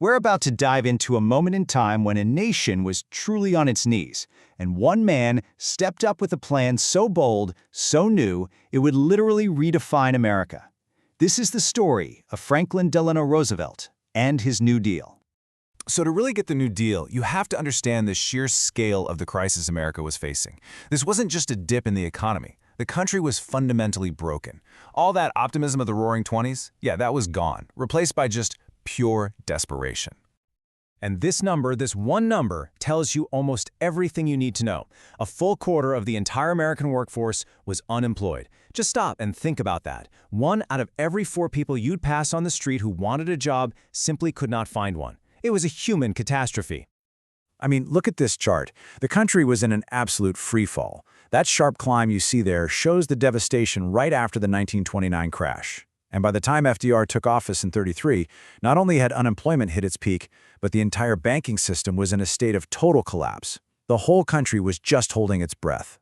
We're about to dive into a moment in time when a nation was truly on its knees, and one man stepped up with a plan so bold, so new, it would literally redefine America. This is the story of Franklin Delano Roosevelt and his New Deal. So to really get the New Deal, you have to understand the sheer scale of the crisis America was facing. This wasn't just a dip in the economy. The country was fundamentally broken. All that optimism of the Roaring '20s, yeah, that was gone, replaced by just pure desperation. And this one number, tells you almost everything you need to know. A full quarter of the entire American workforce was unemployed. Just stop and think about that. 1 out of every 4 people you'd pass on the street who wanted a job simply could not find one. It was a human catastrophe. I mean, look at this chart. The country was in an absolute freefall. That sharp climb you see there shows the devastation right after the 1929 crash. And by the time FDR took office in '33, not only had unemployment hit its peak, but the entire banking system was in a state of total collapse. The whole country was just holding its breath.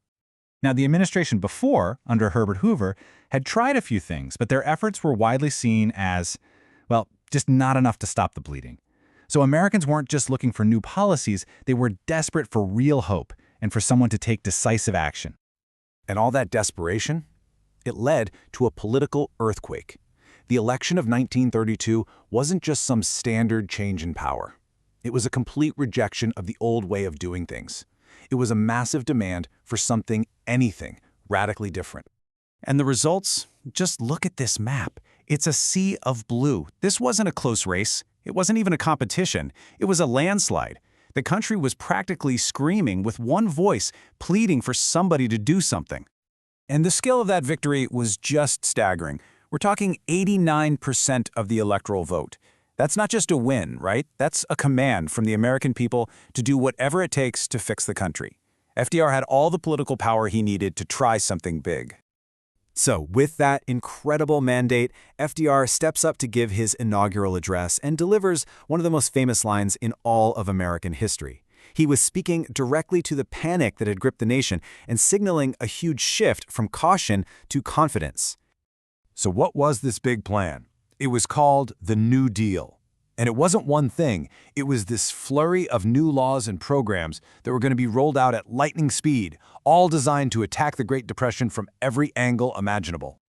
Now, the administration before, under Herbert Hoover, had tried a few things, but their efforts were widely seen as, well, just not enough to stop the bleeding. So Americans weren't just looking for new policies, they were desperate for real hope and for someone to take decisive action. And all that desperation? It led to a political earthquake. The election of 1932 wasn't just some standard change in power. It was a complete rejection of the old way of doing things. It was a massive demand for anything, radically different. And the results? Just look at this map. It's a sea of blue. This wasn't a close race. It wasn't even a competition. It was a landslide. The country was practically screaming with one voice, pleading for somebody to do something. And the scale of that victory was just staggering. We're talking 89% of the electoral vote. That's not just a win, right? That's a command from the American people to do whatever it takes to fix the country. FDR had all the political power he needed to try something big. So, with that incredible mandate, FDR steps up to give his inaugural address and delivers one of the most famous lines in all of American history. He was speaking directly to the panic that had gripped the nation and signaling a huge shift from caution to confidence. So what was this big plan? It was called the New Deal. And it wasn't one thing. It was this flurry of new laws and programs that were going to be rolled out at lightning speed, all designed to attack the Great Depression from every angle imaginable.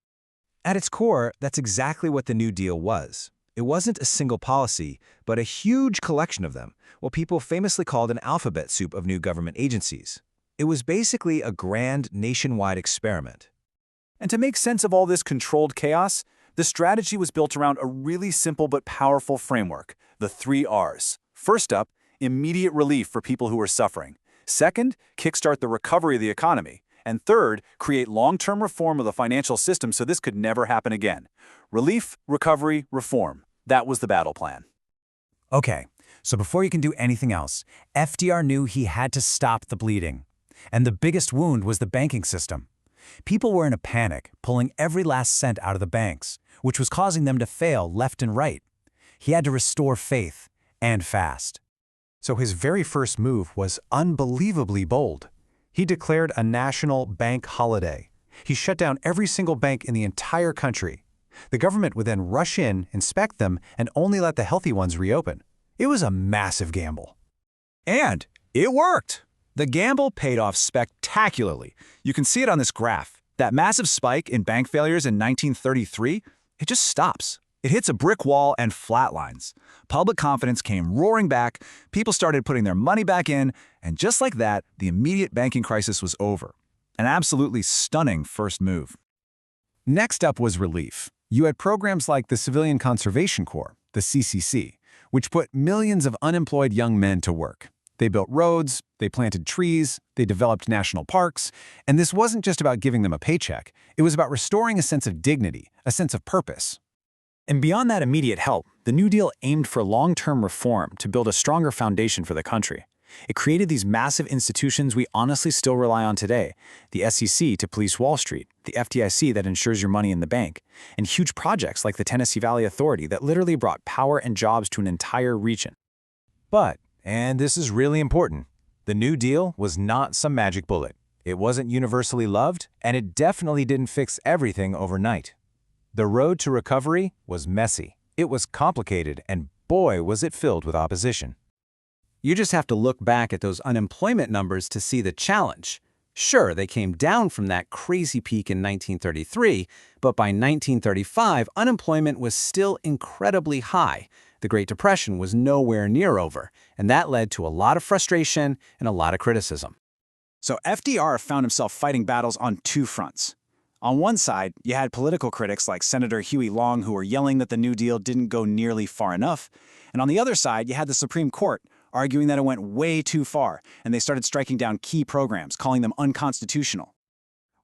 At its core, that's exactly what the New Deal was. It wasn't a single policy, but a huge collection of them, what people famously called an alphabet soup of new government agencies. It was basically a grand nationwide experiment. And to make sense of all this controlled chaos, the strategy was built around a really simple but powerful framework, the 3 R's. First up, immediate relief for people who were suffering. Second, kickstart the recovery of the economy. And third, create long-term reform of the financial system so this could never happen again. Relief, recovery, reform. That was the battle plan. Okay, so before you can do anything else, FDR knew he had to stop the bleeding. And the biggest wound was the banking system. People were in a panic, pulling every last cent out of the banks, which was causing them to fail left and right. He had to restore faith, and fast. So his very first move was unbelievably bold. He declared a national bank holiday. He shut down every single bank in the entire country. The government would then rush in, inspect them, and only let the healthy ones reopen. It was a massive gamble. And it worked! The gamble paid off spectacularly. You can see it on this graph. That massive spike in bank failures in 1933, it just stops. It hits a brick wall and flatlines. Public confidence came roaring back, people started putting their money back in, and just like that, the immediate banking crisis was over. An absolutely stunning first move. Next up was relief. You had programs like the Civilian Conservation Corps, the CCC, which put millions of unemployed young men to work. They built roads, they planted trees, they developed national parks, and this wasn't just about giving them a paycheck. It was about restoring a sense of dignity, a sense of purpose. And beyond that immediate help, the New Deal aimed for long-term reform to build a stronger foundation for the country. It created these massive institutions we honestly still rely on today, the SEC to police Wall Street, the FDIC that ensures your money in the bank, and huge projects like the Tennessee Valley Authority that literally brought power and jobs to an entire region. But, and this is really important, the New Deal was not some magic bullet. It wasn't universally loved, and it definitely didn't fix everything overnight. The road to recovery was messy. It was complicated and boy, was it filled with opposition. You just have to look back at those unemployment numbers to see the challenge. Sure, they came down from that crazy peak in 1933, but by 1935, unemployment was still incredibly high. The Great Depression was nowhere near over, and that led to a lot of frustration and a lot of criticism. So FDR found himself fighting battles on two fronts. On one side, you had political critics like Senator Huey Long who were yelling that the New Deal didn't go nearly far enough. And on the other side, you had the Supreme Court arguing that it went way too far, and they started striking down key programs, calling them unconstitutional.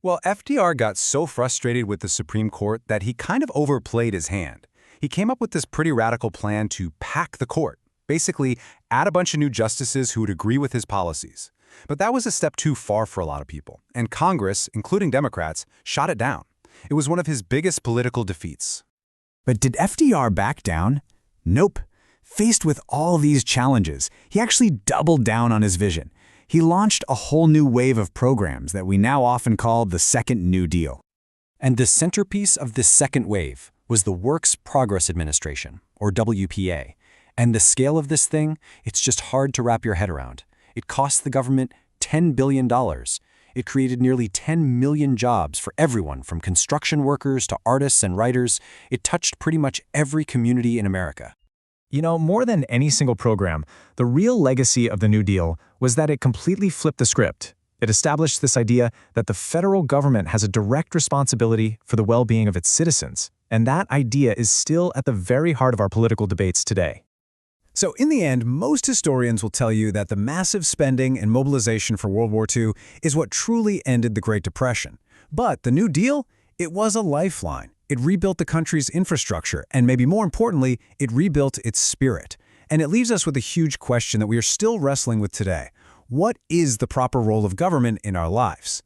Well, FDR got so frustrated with the Supreme Court that he kind of overplayed his hand. He came up with this pretty radical plan to pack the court, basically add a bunch of new justices who would agree with his policies. But that was a step too far for a lot of people, and Congress, including Democrats, shot it down. It was one of his biggest political defeats. But did FDR back down? Nope. Faced with all these challenges, he actually doubled down on his vision. He launched a whole new wave of programs that we now often call the Second New Deal. And the centerpiece of this second wave was the Works Progress Administration, or WPA. And the scale of this thing, it's just hard to wrap your head around. It cost the government $10 billion. It created nearly 10 million jobs for everyone from construction workers to artists and writers. It touched pretty much every community in America. You know, more than any single program, the real legacy of the New Deal was that it completely flipped the script. It established this idea that the federal government has a direct responsibility for the well-being of its citizens, and that idea is still at the very heart of our political debates today. So in the end, most historians will tell you that the massive spending and mobilization for World War II is what truly ended the Great Depression. But the New Deal, it was a lifeline. It rebuilt the country's infrastructure, and maybe more importantly, it rebuilt its spirit. And it leaves us with a huge question that we are still wrestling with today. What is the proper role of government in our lives?